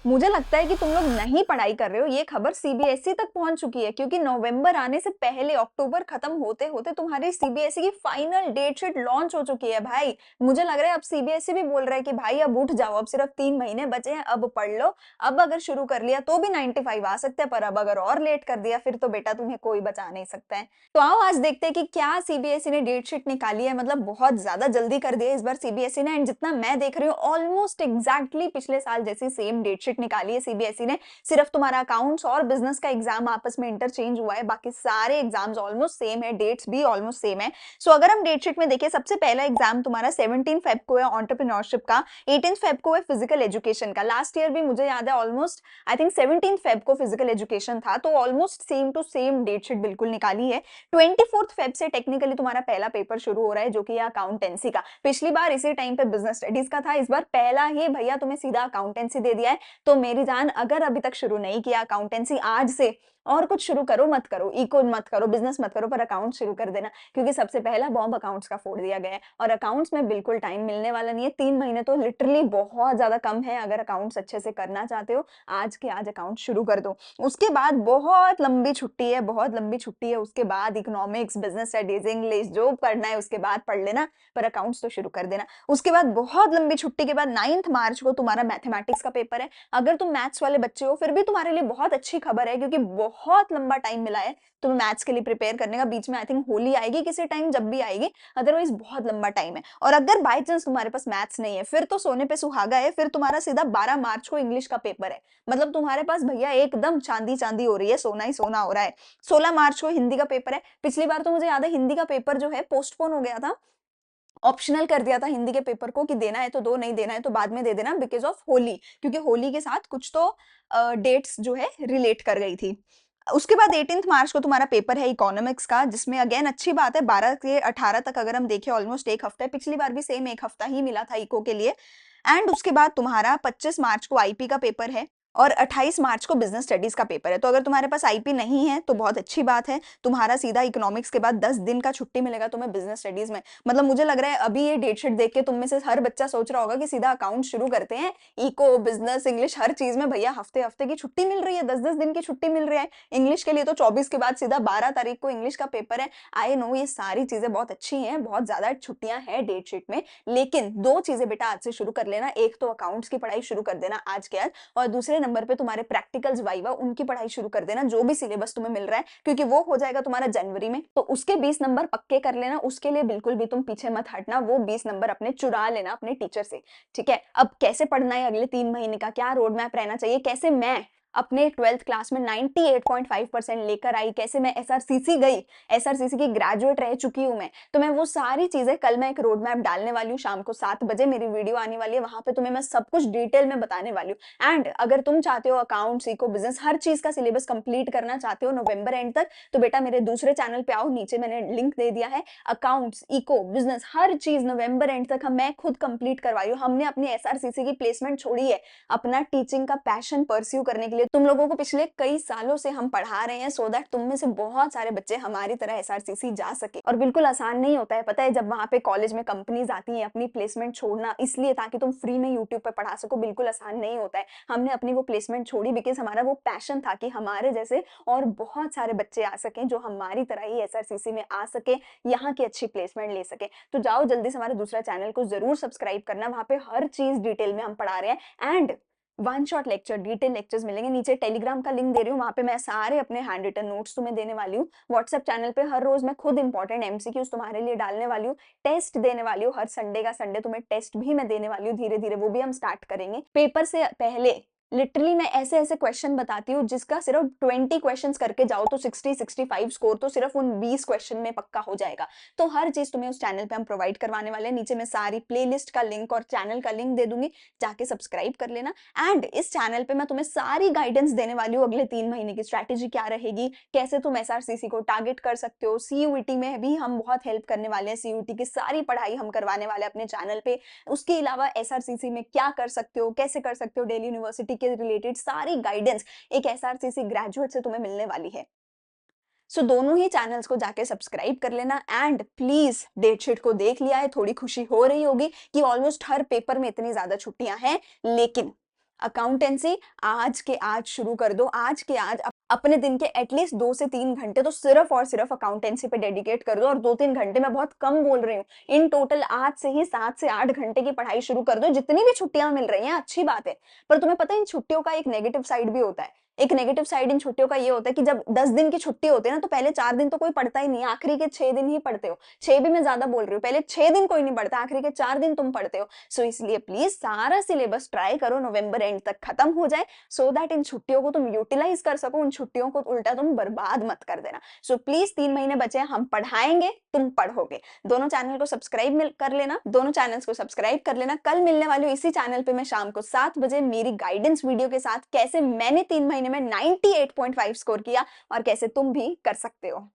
मुझे लगता है कि तुम लोग नहीं पढ़ाई कर रहे हो, ये खबर सीबीएसई तक पहुंच चुकी है क्योंकि नवंबर आने से पहले अक्टूबर खत्म होते-होते तुम्हारी सीबीएसई की फाइनल डेट शीट लॉन्च हो चुकी है भाई। मुझे लग रहा है अब सीबीएसई भी बोल रहा है कि भाई अब उठ जाओ, अब सिर्फ 3 महीने बचे हैं, अब पढ़ लो। अब अगर शुरू कर लिया तो भी 95 आ सकते हैं, पर अब अगर और लेट कर दिया फिर तो बेटा तुम्हें कोई बचा नहीं सकता है। तो आओ आज देखते हैं कि क्या सीबीएसई ने डेट शीट निकाली है, मतलब बहुत ज्यादा जल्दी कर दिया इस बार सीबीएसई ने। एंड जितना मैं देख रही हूँ ऑलमोस्ट एग्जैक्टली पिछले साल जैसी सेम डेट शीट निकाली है सीबीएसई ने। सिर्फ तुम्हारा अकाउंट्स और बिजनेस का एग्जाम आपस में इंटरचेंज हुआ है, बाकी सारे एग्जाम्स ऑलमोस्ट सेम है, डेट्स भी ऑलमोस्ट सेम है। सो अगर हम डेट शीट में देखें, सबसे पहला एग्जाम तुम्हारा 17 फेब को है एंटरप्रेन्योरशिप का, 18 फेब को है फिजिकल एजुकेशन का। लास्ट ईयर भी मुझे याद है ऑलमोस्ट आई थिंक 17 फेब को फिजिकल एजुकेशन था, तो almost same to same date sheet बिल्कुल निकाली है। 24 फेब से टेक्निकली तुम्हारा पहला पेपर शुरू हो रहा है जो कि अकाउंटेंसी का। पिछली बार इसी टाइम पे बिजनेस स्टडीज का था, इस बार पहला ही भैया तुम्हें सीधा अकाउंटेंसी दे दिया है। तो मेरी जान, अगर अभी तक शुरू नहीं किया अकाउंटेंसी, आज से और कुछ शुरू करो मत करो, इको मत करो, बिजनेस मत करो, पर अकाउंट शुरू कर देना क्योंकि सबसे पहला बॉम्ब अकाउंट्स का फोड़ दिया गया है। और अकाउंट्स में बिल्कुल टाइम मिलने वाला नहीं है, 3 महीने तो लिटरली बहुत ज्यादा कम है। अगर अकाउंट्स अच्छे से करना चाहते हो, आज के आज अकाउंट शुरू कर दो। उसके बाद बहुत लंबी छुट्टी है, बहुत लंबी छुट्टी है। उसके बाद इकोनॉमिक्स, बिजनेस स्टडीज, इंग्लिश जो पढ़ना है उसके बाद पढ़ लेना, पर अकाउंट्स तो शुरू कर देना। उसके बाद बहुत लंबी छुट्टी के बाद 9 मार्च को तुम्हारा मैथमेटिक्स का पेपर है। अगर तुम मैथ्स वाले बच्चे हो फिर भी तुम्हारे लिए बहुत अच्छी खबर है क्योंकि बहुत लंबा टाइम मिला है तुम्हें मैथ्स के लिए प्रिपेयर करने का। बीच में आई थिंक होली आएगी किसी टाइम, जब भी आएगी, अदरवाइज बहुत लंबा टाइम है। और अगर बाय चांस तुम्हारे पास मैथ्स नहीं है फिर तो सोने पे सुहागा है, फिर तुम्हारा सीधा 12 मार्च को इंग्लिश का पेपर है। मतलब तुम्हारे पास भैया एकदम चांदी चांदी हो रही है, सोना ही सोना हो रहा है। 16 मार्च को हिंदी का पेपर है। पिछली बार तो मुझे याद है हिंदी का पेपर जो है पोस्टपोन हो गया था, ऑप्शनल कर दिया था हिंदी के पेपर को कि देना है तो दो, नहीं देना है तो बाद में दे देना, बिकॉज ऑफ होली, क्योंकि होली के साथ कुछ तो डेट्स जो है रिलेट कर गई थी। उसके बाद 18 मार्च को तुम्हारा पेपर है इकोनॉमिक्स का, जिसमें अगेन अच्छी बात है 12 से 18 तक अगर हम देखें ऑलमोस्ट एक हफ्ता है। पिछली बार भी सेम एक हफ्ता ही मिला था इको के लिए। एंड उसके बाद तुम्हारा 25 मार्च को आईपी का पेपर है और 28 मार्च को बिजनेस स्टडीज का पेपर है। तो अगर तुम्हारे पास आईपी नहीं है तो बहुत अच्छी बात है, तुम्हारा सीधा इकोनॉमिक्स के बाद 10 दिन का छुट्टी मिलेगा तुम्हें बिजनेस स्टडीज में। मतलब मुझे लग रहा है अभी ये डेट शीट देख के तुम में से हर बच्चा सोच रहा होगा कि सीधा अकाउंट शुरू करते हैं। इको, बिजनेस, इंग्लिश, हर चीज में भैया हफ्ते हफ्ते की छुट्टी मिल रही है, 10-10 दिन की छुट्टी मिल रही है। इंग्लिश के लिए तो 24 के बाद सीधा 12 तारीख को इंग्लिश का पेपर है। आई नो ये सारी चीजें बहुत अच्छी हैं, बहुत ज्यादा छुट्टियां हैं डेट शीट में, लेकिन दो चीजें बेटा आज से शुरू कर लेना। एक तो अकाउंट्स की पढ़ाई शुरू कर देना आज के आज, और दूसरे नंबर पे तुम्हारे प्रैक्टिकल्स वाइवा उनकी पढ़ाई शुरू कर देना, जो भी सिलेबस तुम्हें मिल रहा है, क्योंकि वो हो जाएगा तुम्हारा जनवरी में। तो उसके 20 नंबर पक्के कर लेना, उसके लिए बिल्कुल भी तुम पीछे मत हटना, वो 20 नंबर अपने चुरा लेना अपने टीचर से। ठीक है, अब कैसे पढ़ना है अगले 3 महीने का, क्या रोड मैप रहना चाहिए, कैसे मैं अपने 12th क्लास में 98.5% लेकर आई, कैसे मैं एसआरसीसी गई, एसआरसीसी की ग्रेजुएट रह चुकी हूं मैं, तो मैं वो सारी चीजें कल मैं एक रोड मैप डालने वाली हूँ। शाम को 7 बजे मेरी वीडियो आने वाली है, वहां पे तुम्हें मैं सब कुछ डिटेल में बताने वाली हूँ। एंड अगर तुम चाहते हो अकाउंट्स, इको, बिजनेस, हर चीज का सिलेबस कंप्लीट करना चाहते हो नवंबर एंड तक, तो बेटा मेरे दूसरे चैनल पे आओ, नीचे मैंने लिंक दे दिया है। अकाउंट्स, इको, बिजनेस, हर चीज नवंबर एंड तक मैं खुद कंप्लीट करवाई हूँ। हमने अपनी एसआरसीसी की प्लेसमेंट छोड़ी है अपना टीचिंग का पैशन परस्यू करने के लिए। तुम लोगों को पिछले कई सालों से हम पढ़ा रहे हैं सो दैट तुम में से बहुत सारे बच्चे हमारी तरह एसआरसीसी जा सके। और बिल्कुल आसान नहीं होता है, पता है, जब वहां पे कॉलेज में कंपनीज आती हैं अपनी प्लेसमेंट छोड़ना इसलिए ताकि तुम फ्री में यूट्यूब पे पढ़ा सको, बिल्कुल आसान नहीं होता है। हमने अपनी वो प्लेसमेंट छोड़ी बिकॉज हमारा वो पैशन था कि हमारे जैसे और बहुत सारे बच्चे आ सके जो हमारी तरह ही एसआरसीसी में आ सके, यहाँ की अच्छी प्लेसमेंट ले सके। तो जाओ जल्दी से हमारे दूसरा चैनल को जरूर सब्सक्राइब करना, वहां पे हर चीज डिटेल में हम पढ़ा रहे हैं। And one shot lecture, detail lectures मिलेंगे। नीचे टेलीग्राम का लिंक दे रही हूँ, वहां पे मैं सारे अपने हैंड रिटन नोट्स तुम्हें देने वाली हूँ। व्हाट्सएप चैनल पे हर रोज मैं खुद इंपॉर्टेंट एमसीक्यूज तुम्हारे लिए डालने वाली हूँ, टेस्ट देने वाली हूँ। हर संडे का संडे तुम्हें टेस्ट भी मैं देने वाली हूँ, धीरे धीरे वो भी हम स्टार्ट करेंगे। पेपर से पहले लिटरली मैं ऐसे ऐसे क्वेश्चन बताती हूँ जिसका सिर्फ 20 क्वेश्चंस करके जाओ तो 60-65 स्कोर तो सिर्फ उन 20 क्वेश्चन में पक्का हो जाएगा। तो हर चीज तुम्हें उस चैनल पे हम प्रोवाइड करवाने वाले हैं। नीचे मैं सारी प्लेलिस्ट का लिंक और चैनल का लिंक दे दूंगी, जाके सब्सक्राइब कर लेना। एंड इस चैनल पे मैं तुम्हें सारी गाइडेंस देने वाली हूँ, अगले 3 महीने की स्ट्रैटेजी क्या रहेगी, कैसे तुम एसआरसीसी को टारगेट कर सकते हो। सीयूईटी में भी हम बहुत हेल्प करने वाले हैं, सीयूईटी की सारी पढ़ाई हम करवाने वाले हैं अपने चैनल पे। उसके अलावा एसआरसीसी में क्या कर सकते हो, कैसे कर सकते हो, दिल्ली यूनिवर्सिटी के रिलेटेड सारी गाइडेंस एक एसआरसीसी ग्रेजुएट से तुम्हें मिलने वाली है। सो दोनों ही चैनल्स को जाके सब्सक्राइब कर लेना। एंड प्लीज डेट शीट को देख लिया है, थोड़ी खुशी हो रही होगी कि ऑलमोस्ट हर पेपर में इतनी ज्यादा छुट्टियां हैं, लेकिन अकाउंटेंसी आज के आज शुरू कर दो, आज के आज अपने दिन के एटलीस्ट 2 से 3 घंटे तो सिर्फ और सिर्फ अकाउंटेंसी पे डेडिकेट कर दो और 2-3 घंटे मैं बहुत कम बोल रही हूँ। इन टोटल आज से ही 7 से 8 घंटे की पढ़ाई शुरू कर दो, जितनी भी छुट्टियाँ मिल रही हैं अच्छी बात है। पर तुम्हें पता है इन छुट्टियों का एक नेगेटिव साइड भी होता है। एक नेगेटिव साइड इन छुट्टियों का ये होता है कि जब 10 दिन की छुट्टी होती है ना, तो पहले 4 दिन तो कोई पढ़ता ही नहीं है, आखिरी के 6 दिन ही पढ़ते हो। 6 भी मैं ज़्यादा बोल रही हूँ, पहले 6 दिन कोई नहीं पढ़ता, आखिरी के 4 दिन तुम पढ़ते हो। सो इसलिए प्लीज़ सारा सिलेबस ट्राई करो नवंबर एंड तक खत्म हो जाए, सो दैट इन छुट्टियों को तुम यूटिलाइज कर सको, उन छुट्टियों को उल्टा तुम बर्बाद मत कर देना। सो प्लीज़ 3 महीने बचे हैं, हम पढ़ाएँगे, तुम पढ़ोगे। दोनों चैनल को सब्सक्राइब कर लेना, दोनों चैनल्स को सब्सक्राइब कर लेना। कल मिलने वाली हूँ इसी चैनल पे मैं शाम को 7 बजे मेरी गाइडेंस वीडियो के साथ, कैसे मैंने 3 महीने में 98.5 स्कोर किया और कैसे तुम भी कर सकते हो।